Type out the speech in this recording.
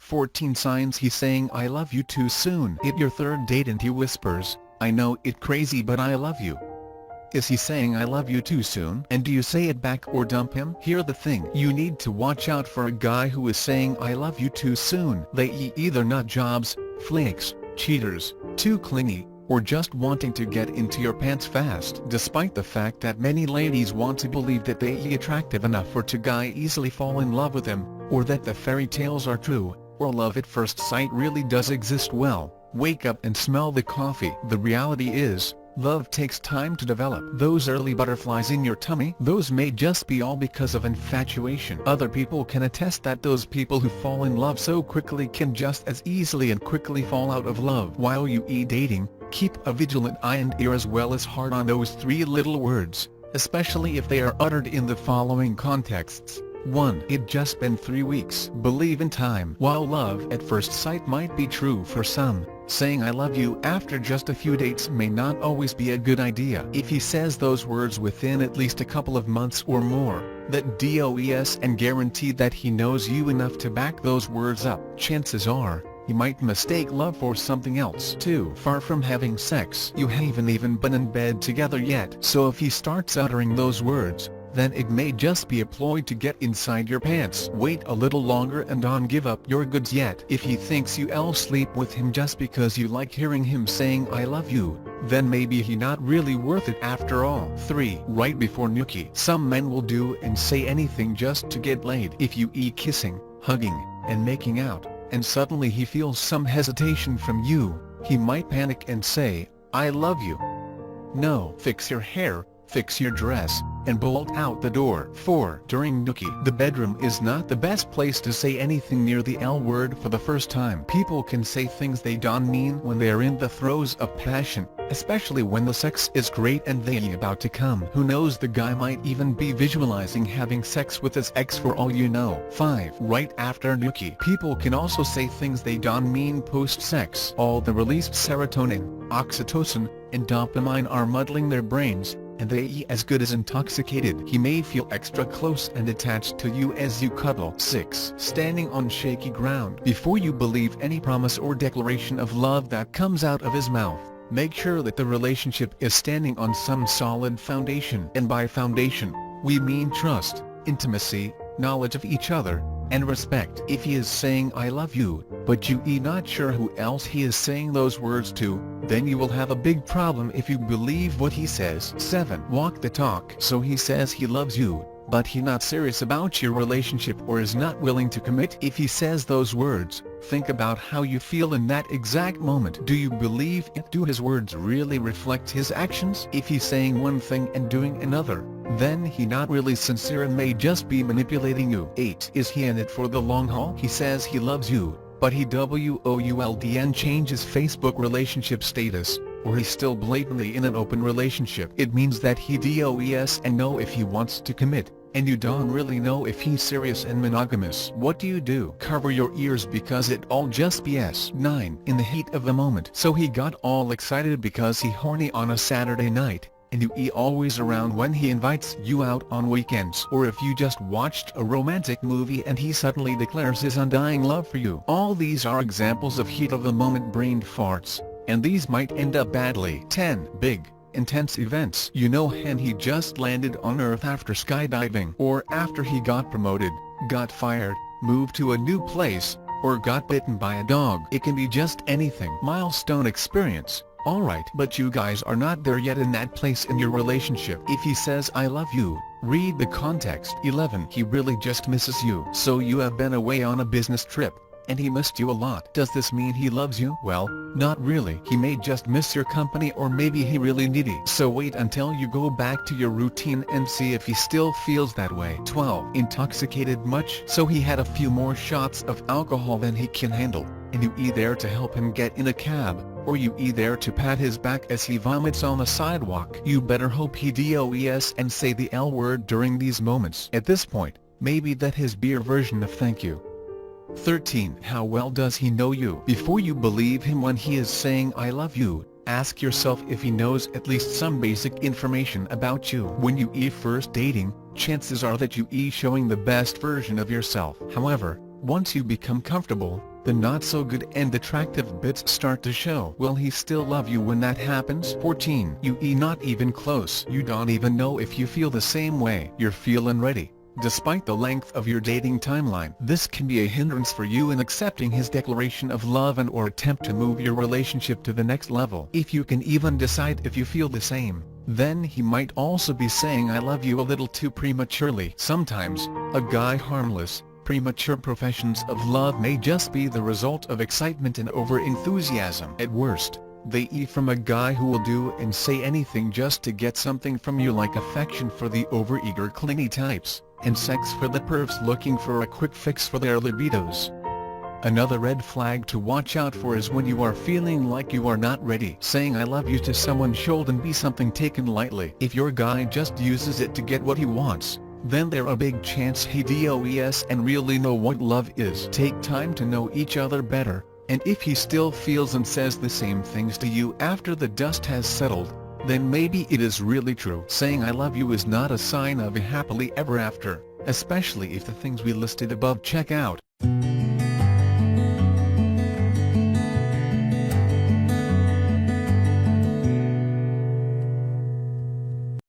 14 signs he's saying I love you too soon. It's your third date and he whispers, I know it crazy but I love you. Is he saying I love you too soon? And do you say it back or dump him? Here's the thing, you need to watch out for a guy who is saying I love you too soon. They either nut jobs, flakes, cheaters, too clingy, or just wanting to get into your pants fast. Despite the fact that many ladies want to believe that they are attractive enough for a guy easily fall in love with them, or that the fairy tales are true, or love at first sight really does exist, well, wake up and smell the coffee. The reality is, love takes time to develop. Those early butterflies in your tummy, those may just be all because of infatuation. Other people can attest that those people who fall in love so quickly can just as easily and quickly fall out of love. While you are dating, keep a vigilant eye and ear as well as heart on those three little words, especially if they are uttered in the following contexts. 1. It just been 3 weeks. Believe in time. While love at first sight might be true for some, saying I love you after just a few dates may not always be a good idea. If he says those words within at least a couple of months or more, that does and guarantee that he knows you enough to back those words up. Chances are, you might mistake love for something else. 2. Far from having sex. You haven't even been in bed together yet. So if he starts uttering those words, then it may just be a ploy to get inside your pants. Wait a little longer and don't give up your goods yet. If he thinks you'll sleep with him just because you like hearing him saying I love you, then maybe he not really worth it after all. 3. Right before nookie. Some men will do and say anything just to get laid. If you kissing, hugging, and making out, and suddenly he feels some hesitation from you, he might panic and say, I love you. No. Fix your hair, fix your dress, and bolt out the door. 4. During nookie. The bedroom is not the best place to say anything near the L word for the first time. People can say things they don't mean when they are in the throes of passion, especially when the sex is great and they about to come. Who knows, the guy might even be visualizing having sex with his ex for all you know. 5. Right after nookie. People can also say things they don't mean post-sex. All the released serotonin, oxytocin, and dopamine are muddling their brains, and they as good as intoxicated. He may feel extra close and attached to you as you cuddle. 6. Standing on shaky ground. Before you believe any promise or declaration of love that comes out of his mouth, make sure that the relationship is standing on some solid foundation. And by foundation, we mean trust, intimacy, knowledge of each other, and respect. If he is saying I love you, but you are not sure who else he is saying those words to, then you will have a big problem if you believe what he says. 7. Walk the talk. So he says he loves you, but he not serious about your relationship or is not willing to commit. If he says those words, think about how you feel in that exact moment. Do you believe it? Do his words really reflect his actions? If he's saying one thing and doing another, then he not really sincere and may just be manipulating you. 8. Is he in it for the long haul? He says he loves you, but he WOULDN changes Facebook relationship status, or he's still blatantly in an open relationship. It means that he does and know if he wants to commit, and you don't really know if he's serious and monogamous. What do? Cover your ears because it all just BS. 9. In the heat of the moment. So he got all excited because he horny on a Saturday night, and you always around when he invites you out on weekends. Or if you just watched a romantic movie and he suddenly declares his undying love for you. All these are examples of heat of the moment brain farts, and these might end up badly. 10. Big, intense events. You know, and he just landed on Earth after skydiving, or after he got promoted, got fired, moved to a new place, or got bitten by a dog. It can be just anything. Milestone experience. Alright, but you guys are not there yet in that place in your relationship. If he says I love you, read the context. 11. He really just misses you. So you have been away on a business trip, and he missed you a lot. Does this mean he loves you? Well, not really. He may just miss your company, or maybe he really needy. So wait until you go back to your routine and see if he still feels that way. 12. Intoxicated much? So he had a few more shots of alcohol than he can handle, and you there to help him get in a cab, or you there to pat his back as he vomits on the sidewalk. You better hope he does and say the L word during these moments. At this point, maybe that his beer version of thank you. 13. How well does he know you? Before you believe him when he is saying I love you, ask yourself if he knows at least some basic information about you. When you first dating, chances are that you showing the best version of yourself. However, once you become comfortable, The not so good and attractive bits start to show. Will he still love you when that happens? 14. Not even close. You don't even know if you feel the same way. You're feeling ready, despite the length of your dating timeline. This can be a hindrance for you in accepting his declaration of love and or attempt to move your relationship to the next level. If you can even decide if you feel the same, then he might also be saying I love you a little too prematurely. Sometimes, a guy harmless, premature professions of love may just be the result of excitement and over-enthusiasm. At worst, they eat from a guy who will do and say anything just to get something from you, like affection for the overeager clingy types, and sex for the pervs looking for a quick fix for their libidos. Another red flag to watch out for is when you are feeling like you are not ready. Saying I love you to someone shouldn't be something taken lightly. If your guy just uses it to get what he wants, then there's a big chance he does and really know what love is. Take time to know each other better, and if he still feels and says the same things to you after the dust has settled, then maybe it is really true. Saying I love you is not a sign of a happily ever after, especially if the things we listed above check out.